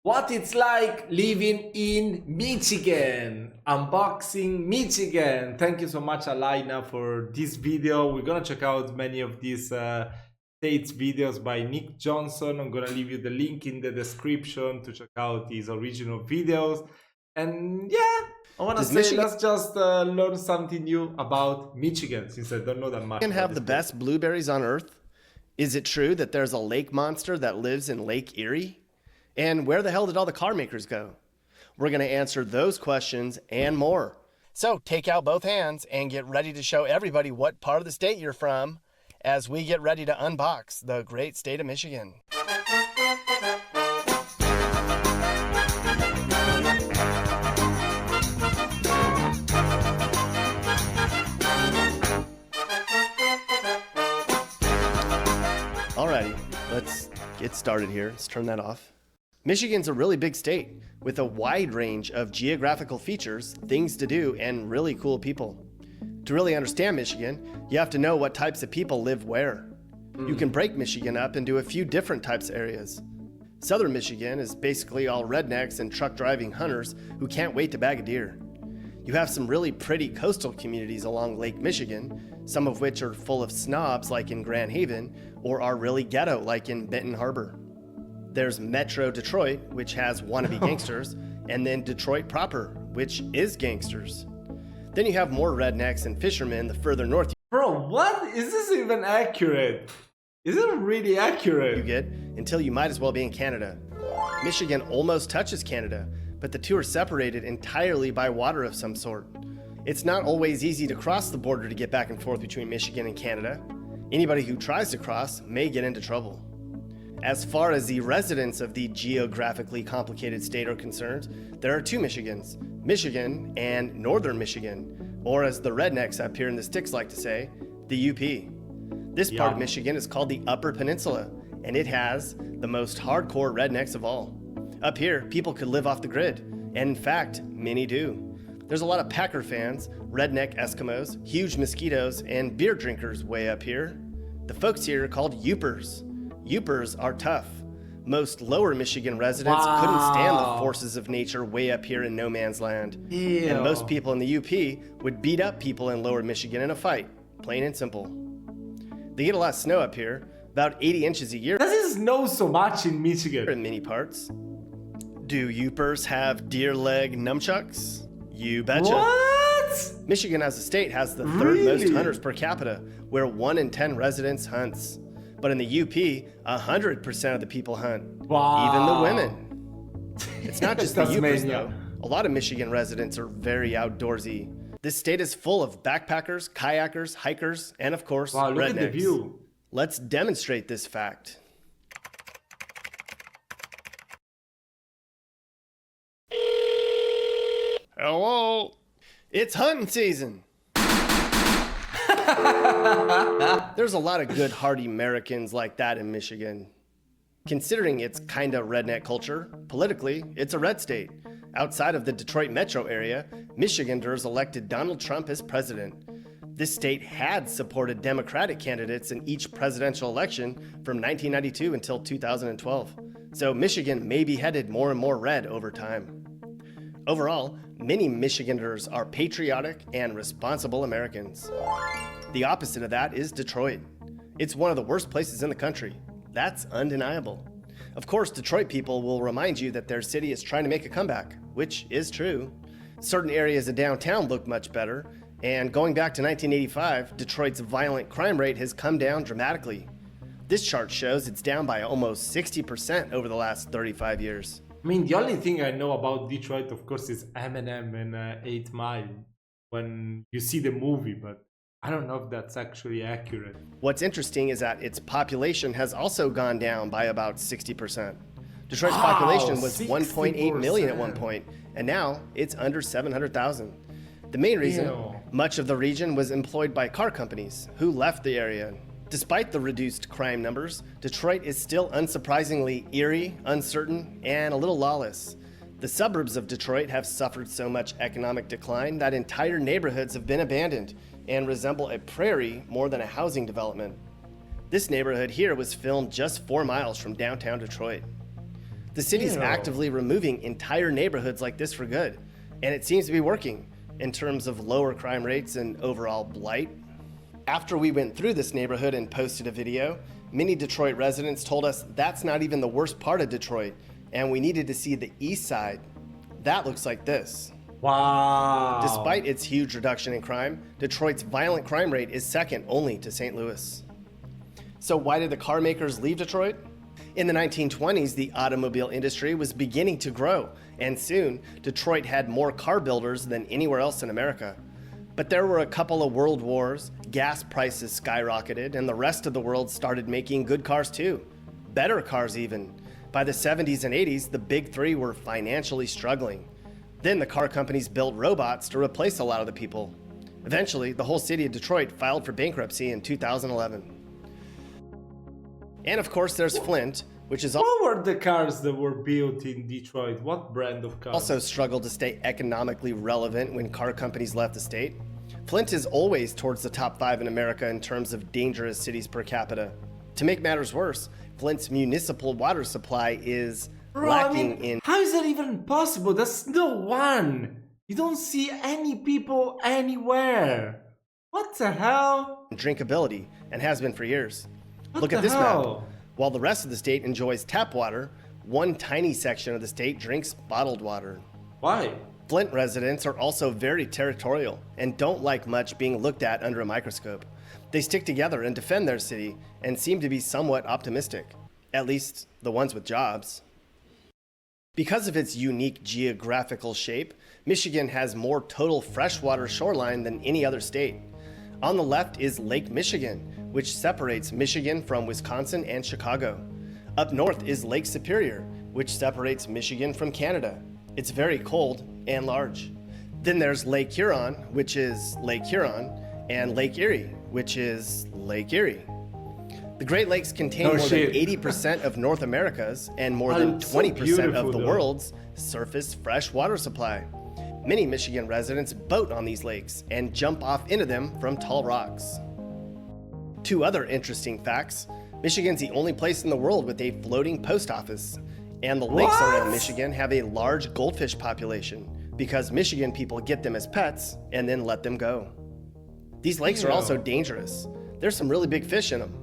What it's like living in Michigan, unboxing Michigan. Thank you so much, Alaina, for this video. We're gonna check out many of these states videos by Nick Johnson. I'm gonna leave you the link in the description to check out his original videos. And yeah, I wanna say let's just learn something new about Michigan, since I don't know that much. Michigan have the best blueberries on earth? Is it true that there's a lake monster that lives in Lake Erie? And where the hell did all the car makers go? We're going to answer those questions and more. So take out both hands and get ready to show everybody what part of the state you're from as we get ready to unbox the great state of Michigan. Alrighty, let's get started here. Let's turn that off. Michigan's a really big state with a wide range of geographical features, things to do, and really cool people. To really understand Michigan, you have to know what types of people live where. You can break Michigan up into a few different types of areas. Southern Michigan is basically all rednecks and truck driving hunters who can't wait to bag a deer. You have some really pretty coastal communities along Lake Michigan, some of which are full of snobs like in Grand Haven, or are really ghetto like in Benton Harbor. There's Metro Detroit, which has wannabe gangsters, and then Detroit proper, which is gangsters. Then you have more rednecks and fishermen the further north Bro, what? Is this even accurate? Is it really accurate? you get, until you might as well be in Canada. Michigan almost touches Canada, but the two are separated entirely by water of some sort. It's not always easy to cross the border to get back and forth between Michigan and Canada. Anybody who tries to cross may get into trouble. As far as the residents of the geographically complicated state are concerned, there are two Michigans, Michigan and Northern Michigan, or as the rednecks up here in the sticks like to say, the UP. This part of Michigan is called the Upper Peninsula, and it has the most hardcore rednecks of all. Up here, people could live off the grid, and in fact, many do. There's a lot of Packer fans, redneck Eskimos, huge mosquitoes, and beer drinkers way up here. The folks here are called Yoopers. Yoopers are tough. Most lower Michigan residents couldn't stand the forces of nature way up here in no man's land. Ew. And most people in the UP would beat up people in lower Michigan in a fight, plain and simple. They get a lot of snow up here, about 80 inches a year. Does it snow so much in Michigan? In many parts. Do Yoopers have deer leg nunchucks? You betcha. What? Michigan as a state has the third most hunters per capita, where 1 in 10 residents hunts. But in the UP, 100% of the people hunt, even the women. It's not just the Yoopers though. A lot of Michigan residents are very outdoorsy. This state is full of backpackers, kayakers, hikers, and of course, rednecks. Look at the view. Let's demonstrate this fact. Hello, it's hunting season. There's a lot of good, hardy Americans like that in Michigan. Considering its kinda redneck culture, politically, it's a red state. Outside of the Detroit metro area, Michiganders elected Donald Trump as president. This state had supported Democratic candidates in each presidential election from 1992 until 2012. So Michigan may be headed more and more red over time. Overall, many Michiganders are patriotic and responsible Americans. The opposite of that is Detroit. It's one of the worst places in the country. That's undeniable. Of course, Detroit people will remind you that their city is trying to make a comeback, which is true. Certain areas of downtown look much better, and going back to 1985, Detroit's violent crime rate has come down dramatically. This chart shows it's down by almost 60% over the last 35 years. I mean, the only thing I know about Detroit, of course, is Eminem and 8 Mile when you see the movie, but I don't know if that's actually accurate. What's interesting is that its population has also gone down by about 60%. Detroit's population was 1.8 million at one point, and now it's under 700,000. The main reason, much of the region was employed by car companies who left the area. Despite the reduced crime numbers, Detroit is still unsurprisingly eerie, uncertain, and a little lawless. The suburbs of Detroit have suffered so much economic decline that entire neighborhoods have been abandoned and resemble a prairie more than a housing development. This neighborhood here was filmed just 4 miles from downtown Detroit. The city's Ew. actively removing entire neighborhoods like this for good, and it seems to be working in terms of lower crime rates and overall blight. After we went through this neighborhood and posted a video, many Detroit residents told us that's not even the worst part of Detroit, and we needed to see the east side. That looks like this. Wow. Despite its huge reduction in crime, Detroit's violent crime rate is second only to St. Louis. So why did the car makers leave Detroit? In the 1920s, the automobile industry was beginning to grow, and soon, Detroit had more car builders than anywhere else in America. But there were a couple of world wars, gas prices skyrocketed, and the rest of the world started making good cars too. Better cars even. By the 70s and 80s, the big three were financially struggling. Then the car companies built robots to replace a lot of the people. Eventually, the whole city of Detroit filed for bankruptcy in 2011. And of course, there's Flint, which is What were the cars that were built in Detroit? What brand of cars? also struggled to stay economically relevant when car companies left the state. Flint is always towards the top 5 in America in terms of dangerous cities per capita. To make matters worse, Flint's municipal water supply is lacking in how is that even possible? There's no one. You don't see any people anywhere. What the hell? drinkability and has been for years. What Look the at this hell? map. While the rest of the state enjoys tap water, one tiny section of the state drinks bottled water. Why? Flint residents are also very territorial and don't like much being looked at under a microscope. They stick together and defend their city and seem to be somewhat optimistic, at least the ones with jobs. Because of its unique geographical shape, Michigan has more total freshwater shoreline than any other state. On the left is Lake Michigan, which separates Michigan from Wisconsin and Chicago. Up north is Lake Superior, which separates Michigan from Canada. It's very cold and large. Then there's Lake Huron, which is Lake Huron, and Lake Erie, which is Lake Erie. The Great Lakes contain more than 80% of North America's and more than 20% of the world's surface fresh water supply. Many Michigan residents boat on these lakes and jump off into them from tall rocks. Two other interesting facts: Michigan's the only place in the world with a floating post office, and the lakes around Michigan have a large goldfish population because Michigan people get them as pets and then let them go. These lakes are also dangerous. There's some really big fish in them.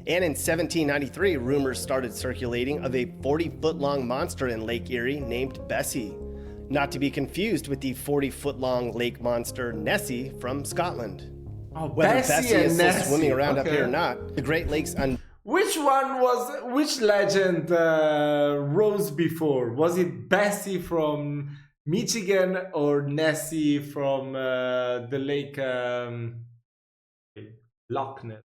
And in 1793, rumors started circulating of a 40-foot-long monster in Lake Erie named Bessie, not to be confused with the 40-foot-long lake monster Nessie from Scotland. Oh, Whether Bessie is still Nessie. swimming around up Okay. here or not, the Great Lakes Which legend rose before? Was it Bessie from Michigan or Nessie from the lake Loch Ness?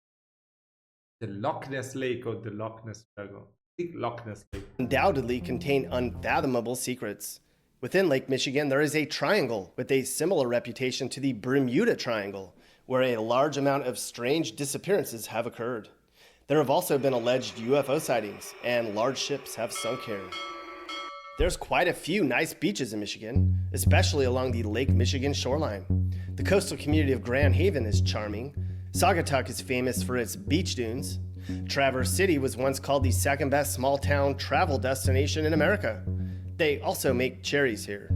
The Loch Ness Lake or the Loch Ness Lagoon? I think Loch Ness Lake. undoubtedly contain unfathomable secrets. Within Lake Michigan, there is a triangle with a similar reputation to the Bermuda Triangle, where a large amount of strange disappearances have occurred. There have also been alleged UFO sightings, and large ships have sunk here. There's quite a few nice beaches in Michigan, especially along the Lake Michigan shoreline. The coastal community of Grand Haven is charming. Saugatuck is famous for its beach dunes. Traverse City was once called the second best small town travel destination in America. They also make cherries here.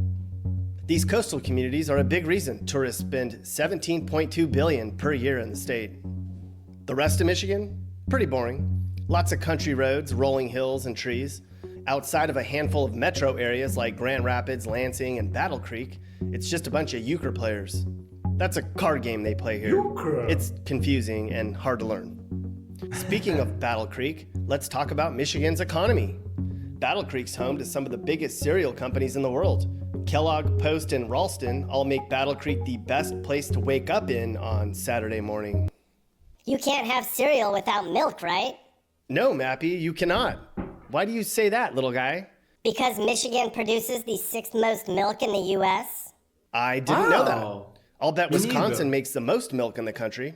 These coastal communities are a big reason tourists spend $17.2 billion per year in the state. The rest of Michigan? Pretty boring. Lots of country roads, rolling hills, and trees. Outside of a handful of metro areas like Grand Rapids, Lansing, and Battle Creek, it's just a bunch of euchre players. That's a card game they play here. Euchre? It's confusing and hard to learn. Speaking of Battle Creek, let's talk about Michigan's economy. Battle Creek's home to some of the biggest cereal companies in the world. Kellogg, Post, and Ralston all make Battle Creek the best place to wake up in on Saturday morning. You can't have cereal without milk, right? No, Mappy, you cannot. Why do you say that, little guy? Because Michigan produces the 6th most milk in the U.S.? I didn't know that. Wow. I'll bet Me Wisconsin neither. makes the most milk in the country.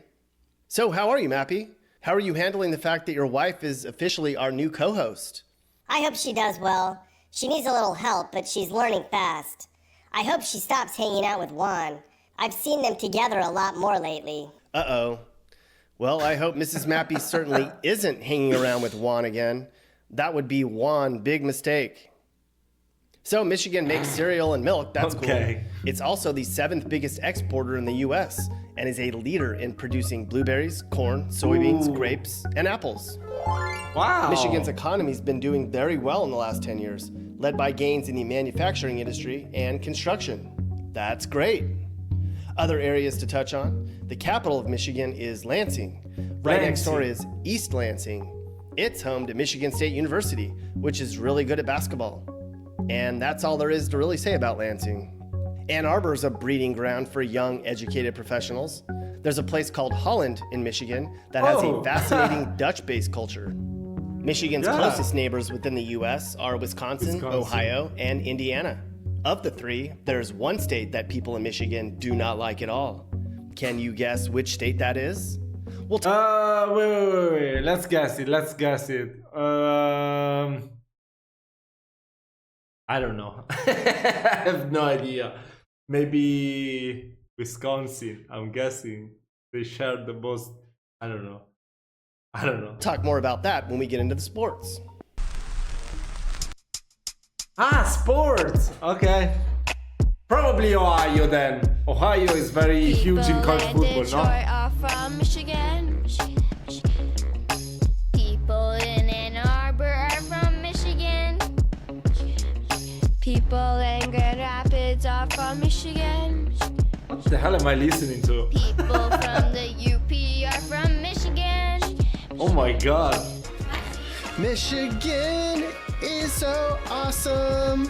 So how are you, Mappy? How are you handling the fact that your wife is officially our new co-host? I hope she does well. She needs a little help, but she's learning fast. I hope she stops hanging out with Juan. I've seen them together a lot more lately. Uh-oh. Well, I hope Mrs. Mappy certainly isn't hanging around with Juan again. That would be one big mistake. So Michigan makes cereal and milk, that's Okay. cool. It's also the 7th biggest exporter in the US and is a leader in producing blueberries, corn, soybeans, Ooh. grapes, and apples. Wow. Michigan's economy's been doing very well in the last 10 years, led by gains in the manufacturing industry and construction. That's great. Other areas to touch on, the capital of Michigan is Lansing. Right next door is East Lansing. It's home to Michigan State University, which is really good at basketball. And that's all there is to really say about Lansing. Ann Arbor is a breeding ground for young, educated professionals. There's a place called Holland in Michigan that has Oh. a fascinating Dutch-based culture. Michigan's Yeah. closest neighbors within the U.S. are Wisconsin, Ohio, and Indiana. Of the three, there's one state that people in Michigan do not like at all. Can you guess which state that is? We'll Wait. Let's guess it. I don't know. I have no idea. Maybe Wisconsin. I'm guessing they share the most. I don't know. talk more about that when we get into the sports. Sports. Okay. Probably Ohio then. Ohio is very huge in college People in football, Detroit no? are from Michigan. People in Ann Arbor are from Michigan. People in Grand Rapids are from Michigan. What the hell am I listening to? People from the UP are from Michigan. Oh my god. Michigan is so awesome.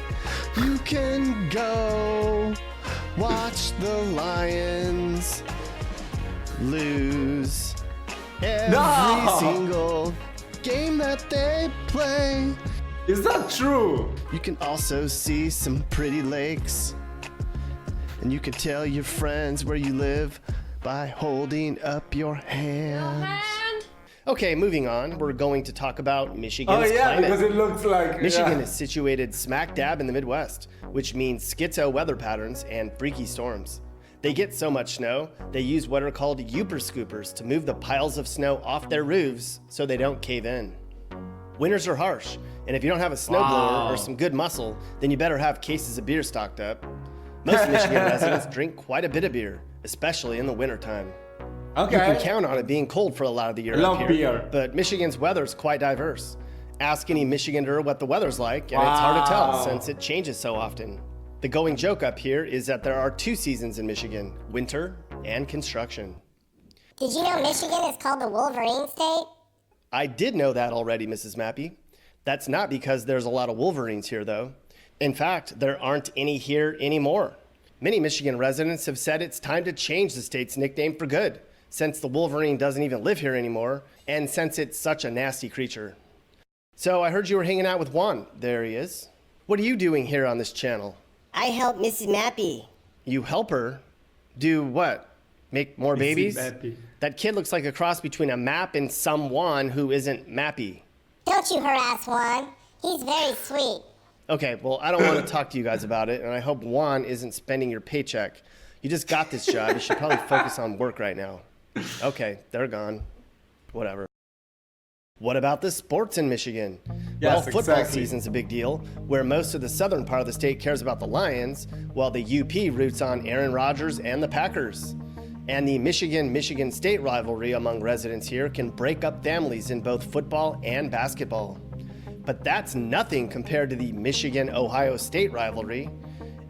You can go watch the Lions lose every No! single game that they play. Is that true? You can also see some pretty lakes. And you can tell your friends where you live by holding up your hand. Okay, moving on. We're going to talk about Michigan's climate. because it looks like Michigan yeah. is situated smack dab in the Midwest, which means schizo weather patterns and freaky storms. They get so much snow, they use what are called Yooper scoopers to move the piles of snow off their roofs so they don't cave in. Winters are harsh, and if you don't have a snowblower or some good muscle, then you better have cases of beer stocked up. Most Michigan residents drink quite a bit of beer, especially in the wintertime. Okay. You can count on it being cold for a lot of the year I love up here, beer. but Michigan's weather is quite diverse. Ask any Michigander what the weather's like, and it's hard to tell Wow. since it changes so often. The going joke up here is that there are 2 seasons in Michigan, winter and construction. Did you know Michigan is called the Wolverine state? I did know that already, Mrs. Mappy. That's not because there's a lot of Wolverines here, though. In fact, there aren't any here anymore. Many Michigan residents have said it's time to change the state's nickname for good, since the Wolverine doesn't even live here anymore, and since it's such a nasty creature. So I heard you were hanging out with Juan. There he is. What are you doing here on this channel? I help Mrs. Mappy. You help her? Do what? Make more Mrs. babies? Mappy. That kid looks like a cross between a map and someone who isn't Mappy. Don't you harass Juan. He's very sweet. Okay, well, I don't want to talk to you guys about it, and I hope Juan isn't spending your paycheck. You just got this job. You should probably focus on work right now. Okay, they're gone. Whatever. What about the sports in Michigan? Yes, Football exactly. season's a big deal, where most of the southern part of the state cares about the Lions, while the UP roots on Aaron Rodgers and the Packers. And the Michigan State rivalry among residents here can break up families in both football and basketball. But that's nothing compared to the Michigan-Ohio State rivalry.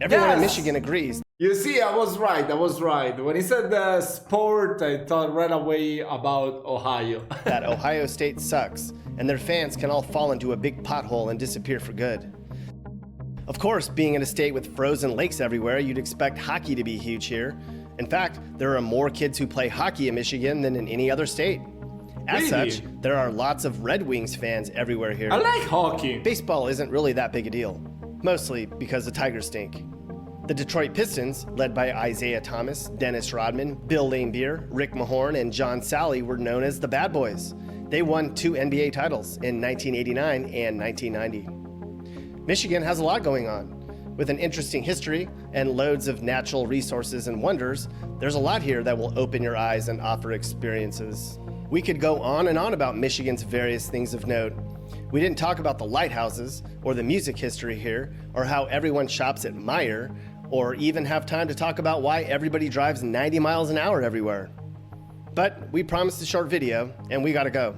Everyone in Yes. Michigan agrees. You see, I was right. When he said sport, I thought right away about Ohio. That Ohio State sucks, and their fans can all fall into a big pothole and disappear for good. Of course, being in a state with frozen lakes everywhere, you'd expect hockey to be huge here. In fact, there are more kids who play hockey in Michigan than in any other state. As Really? such, there are lots of Red Wings fans everywhere here. I like hockey. Baseball isn't really that big a deal, mostly because the Tigers stink. The Detroit Pistons, led by Isaiah Thomas, Dennis Rodman, Bill Laimbeer, Rick Mahorn, and John Sally, were known as the Bad Boys. They won 2 NBA titles in 1989 and 1990. Michigan has a lot going on. With an interesting history and loads of natural resources and wonders, there's a lot here that will open your eyes and offer experiences. We could go on and on about Michigan's various things of note. We didn't talk about the lighthouses, or the music history here, or how everyone shops at Meijer, or even have time to talk about why everybody drives 90 miles an hour everywhere. But we promised a short video, and we gotta go.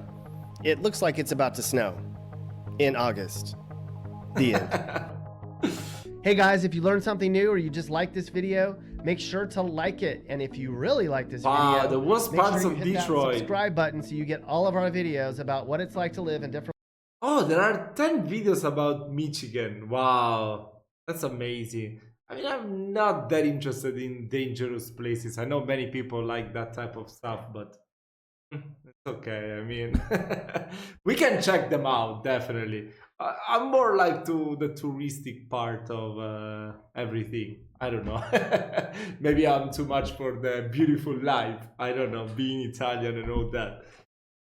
It looks like it's about to snow. In August. The end. Hey guys, if you learned something new or you just like this video, make sure to like it. And if you really like this video, the worst make parts sure you of hit Detroit. that subscribe button so you get all of our videos about what it's like to live in different. Oh, there are 10 videos about Michigan. Wow, that's amazing. I mean, I'm not that interested in dangerous places. I know many people like that type of stuff, but it's okay. I mean, we can check them out, definitely. I'm more like to the touristic part of everything. I don't know. Maybe I'm too much for the beautiful life. I don't know, being Italian and all that.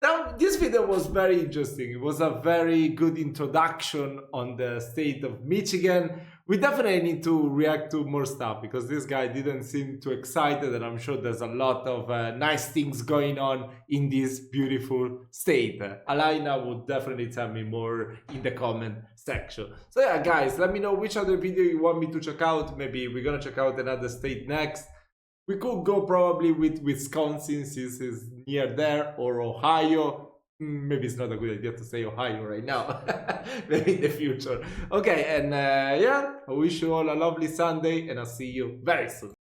Now, this video was very interesting. It was a very good introduction on the state of Michigan. We definitely need to react to more stuff because this guy didn't seem too excited, and I'm sure there's a lot of nice things going on in this beautiful state. Alaina would definitely tell me more in the comment section. So yeah, guys, let me know which other video you want me to check out. Maybe we're gonna check out another state next. We could go probably with Wisconsin since it's near there, or Ohio. Maybe it's not a good idea to say Ohio right now. Maybe in the future. Okay, and yeah, I wish you all a lovely Sunday, and I'll see you very soon.